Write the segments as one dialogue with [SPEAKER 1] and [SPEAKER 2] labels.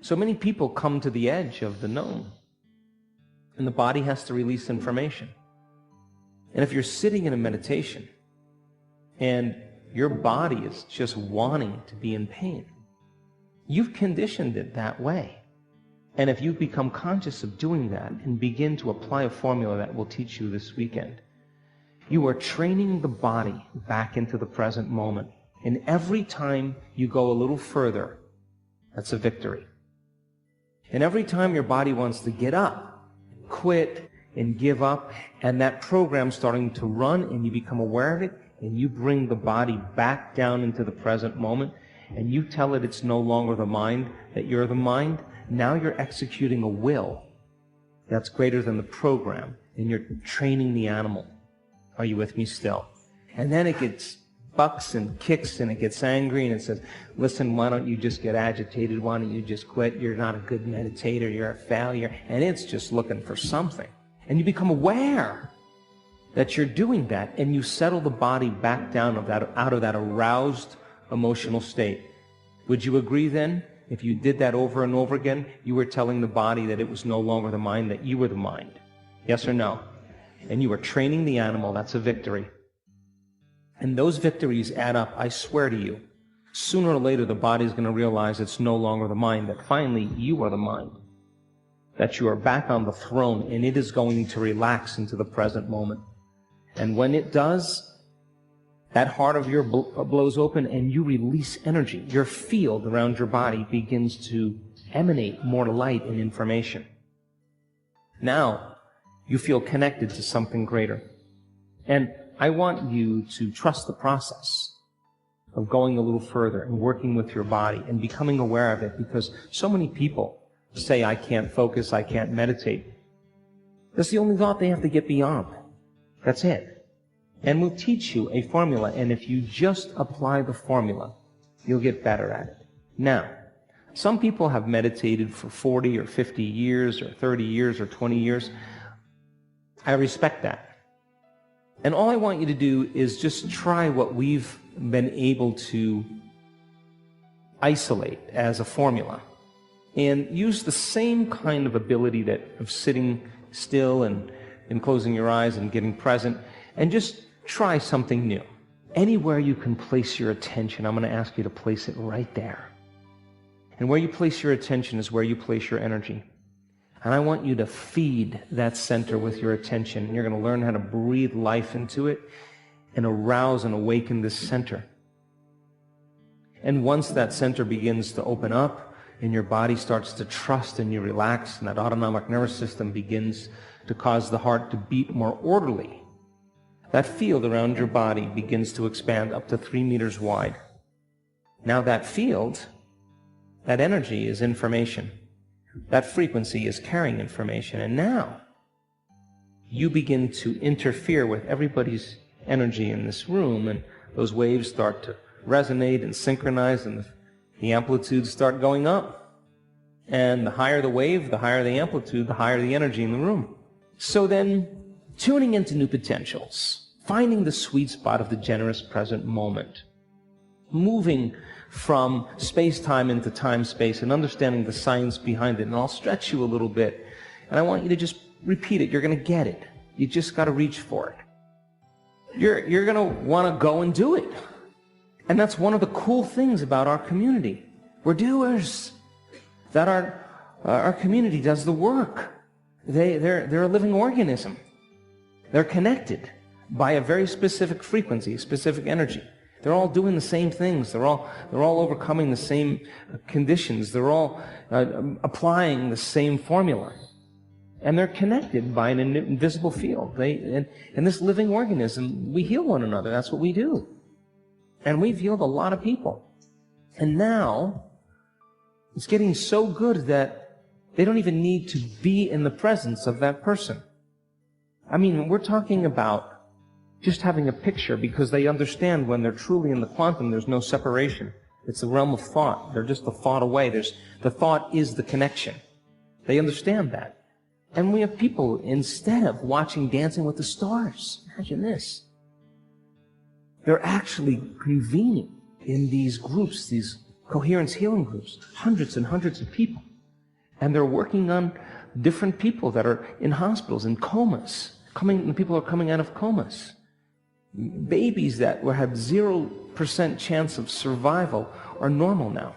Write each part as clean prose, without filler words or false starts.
[SPEAKER 1] So many people come to the edge of the known, and the body has to release information. And if you're sitting in a meditation and your body is just wanting to be in pain, you've conditioned it that way. And if you become conscious of doing that and begin to apply a formula that we'll teach you this weekend, you are training the body back into the present moment. And every time you go a little further, that's a victory. And every time your body wants to get up, quit, and give up, and that program's starting to run, and you become aware of it, and you bring the body back down into the present moment, and you tell it it's no longer the mind, that you're the mind, now you're executing a will that's greater than the program, and you're training the animal. Are you with me still? And then it gets bucks and kicks and it gets angry and it says, listen, why don't you just get agitated? Why don't you just quit? You're not a good meditator. You're a failure. And it's just looking for something. And you become aware that you're doing that, and you settle the body back down out of that aroused emotional state. Would you agree then? If you did that over and over again, you were telling the body that it was no longer the mind, that you were the mind. Yes or no? And you were training the animal. That's a victory. And those victories add up, I swear to you. Sooner or later, the body is going to realize it's no longer the mind, that finally you are the mind, that you are back on the throne, and it is going to relax into the present moment. And when it does, that heart of yours blows open and you release energy. Your field around your body begins to emanate more light and information. Now, you feel connected to something greater. And I want you to trust the process of going a little further and working with your body and becoming aware of it, because so many people say, I can't focus, I can't meditate. That's the only thought they have to get beyond. That's it. And we'll teach you a formula, and if you just apply the formula, you'll get better at it. Now, some people have meditated for 40 or 50 years or 30 years or 20 years. I respect that. And all I want you to do is just try what we've been able to isolate as a formula, and use the same kind of ability of sitting still and closing your eyes and getting present, and just try something new. Anywhere you can place your attention, I'm going to ask you to place it right there. And where you place your attention is where you place your energy. And I want you to feed that center with your attention. And you're going to learn how to breathe life into it and arouse and awaken this center. And once that center begins to open up and your body starts to trust and you relax, and that autonomic nervous system begins to cause the heart to beat more orderly, that field around your body begins to expand up to 3 meters wide. Now that field, that energy is information. That frequency is carrying information. And now you begin to interfere with everybody's energy in this room, and those waves start to resonate and synchronize, and the amplitudes start going up. And the higher the wave, the higher the amplitude, the higher the energy in the room. So then, tuning into new potentials, finding the sweet spot of the generous present moment, moving from space-time into time-space and understanding the science behind it. And I'll stretch you a little bit, and I want you to just repeat it. You're going to get it. You just got to reach for it. You're going to want to go and do it. And that's one of the cool things about our community. We're doers. That our community does the work. They're a living organism. They're connected by a very specific frequency, specific energy. They're all doing the same things. They're all overcoming the same conditions. They're all applying the same formula. And they're connected by an invisible field. And this living organism, we heal one another. That's what we do. And we've healed a lot of people. And now, it's getting so good that they don't even need to be in the presence of that person. I mean, we're talking about just having a picture, because they understand when they're truly in the quantum, there's no separation. It's the realm of thought. They're just a thought away. The thought is the connection. They understand that. And we have people, instead of watching Dancing with the Stars, imagine this, they're actually convening in these groups, these coherence healing groups, hundreds and hundreds of people. And they're working on different people that are in hospitals, in comas. People are coming out of comas. Babies that had 0% chance of survival are normal now.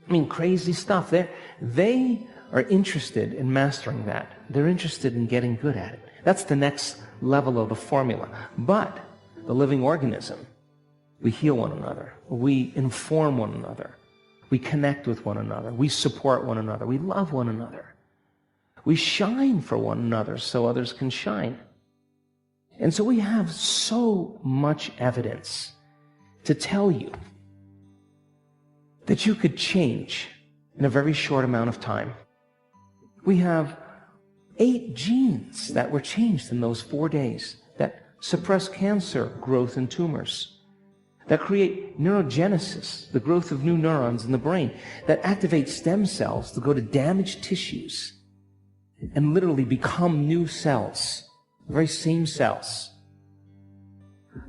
[SPEAKER 1] I mean, crazy stuff. They are interested in mastering that. They're interested in getting good at it. That's the next level of the formula. But the living organism, we heal one another. We inform one another. We connect with one another. We support one another. We love one another. We shine for one another so others can shine. And so we have so much evidence to tell you that you could change in a very short amount of time. We have 8 genes that were changed in those 4 days that suppress cancer growth in tumors, that create neurogenesis, the growth of new neurons in the brain, that activate stem cells to go to damaged tissues and literally become new cells, the very same cells.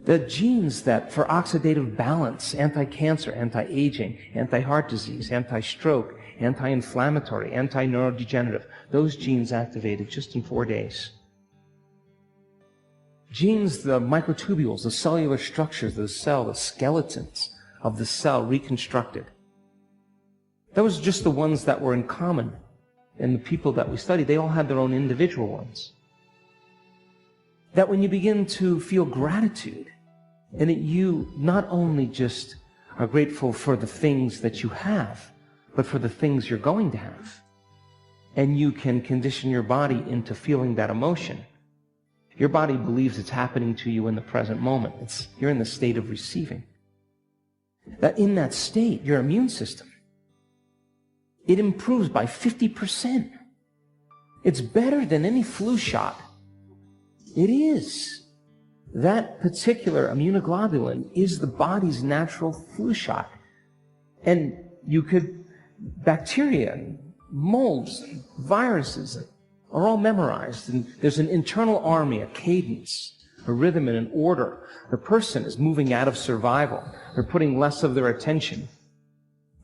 [SPEAKER 1] The genes that for oxidative balance, anti-cancer, anti-aging, anti-heart disease, anti-stroke, anti-inflammatory, anti-neurodegenerative, those genes activated just in 4 days. Genes, the microtubules, the cellular structures of the cell, the skeletons of the cell reconstructed. Those are just the ones that were in common in the people that we studied. They all had their own individual ones. That when you begin to feel gratitude, and that you not only just are grateful for the things that you have, but for the things you're going to have, and you can condition your body into feeling that emotion. Your body believes it's happening to you in the present moment. You're in the state of receiving. That in that state, your immune system, it improves by 50%. It's better than any flu shot. It is. That particular immunoglobulin is the body's natural flu shot. And bacteria, and molds, and viruses are all memorized. And there's an internal army, a cadence, a rhythm, and an order. The person is moving out of survival. They're putting less of their attention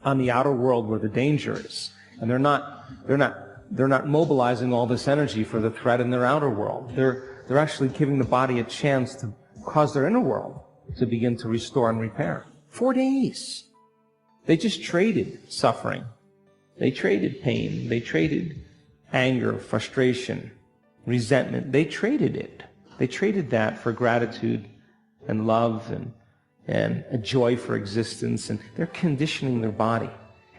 [SPEAKER 1] on the outer world where the danger is. And they're not mobilizing all this energy for the threat in their outer world. They're actually giving the body a chance to cause their inner world to begin to restore and repair. 4 days. They just traded suffering. They traded pain. They traded anger, frustration, resentment. They traded it. They traded that for gratitude and love and a joy for existence. And they're conditioning their body.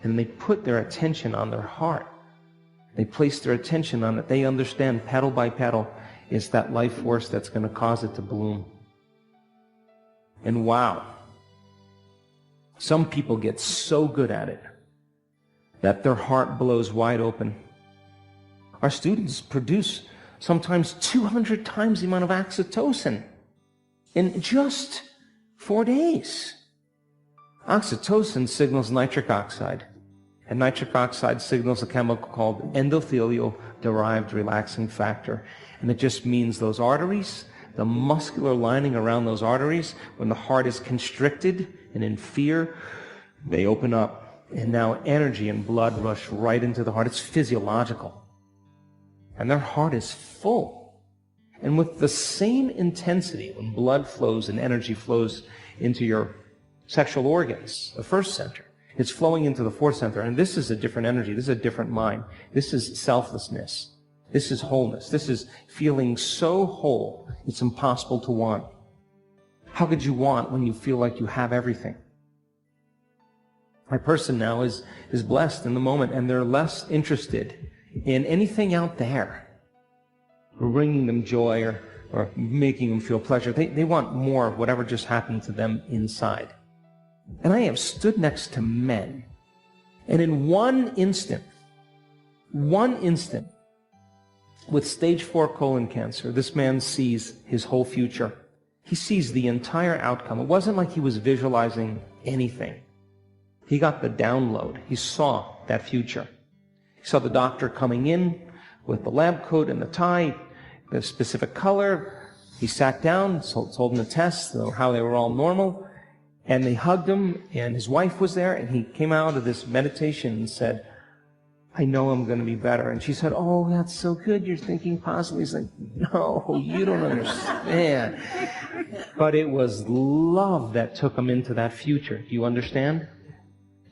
[SPEAKER 1] And they put their attention on their heart. They place their attention on it. They understand petal by petal is that life force that's going to cause it to bloom. And wow, some people get so good at it that their heart blows wide open. Our students produce sometimes 200 times the amount of oxytocin in just 4 days. Oxytocin signals nitric oxide, and nitric oxide signals a chemical called endothelial-derived relaxing factor. And it just means those arteries, the muscular lining around those arteries, when the heart is constricted and in fear, they open up. And now energy and blood rush right into the heart. It's physiological. And their heart is full. And with the same intensity, when blood flows and energy flows into your sexual organs, the first center, it's flowing into the fourth center. And this is a different energy. This is a different mind. This is selflessness. This is wholeness. This is feeling so whole, it's impossible to want. How could you want when you feel like you have everything? My person now is blessed in the moment, and they're less interested in anything out there or bringing them joy or making them feel pleasure. They want more of whatever just happened to them inside. And I have stood next to men, and in one instant, with stage 4 colon cancer, this man sees his whole future. He sees the entire outcome. It wasn't like he was visualizing anything. He got the download. He saw that future. He saw the doctor coming in with the lab coat and the tie, the specific color. He sat down, told him the tests, how they were all normal. And they hugged him, and his wife was there, and he came out of this meditation and said, I know I'm going to be better. And she said, oh, that's so good. You're thinking positively. He's like, no, you don't understand. But it was love that took him into that future. Do you understand?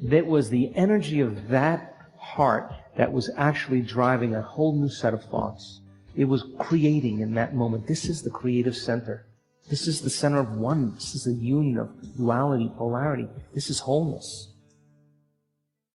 [SPEAKER 1] That was the energy of that heart that was actually driving a whole new set of thoughts. It was creating in that moment. This is the creative center. This is the center of oneness. This is the union of duality, polarity. This is wholeness.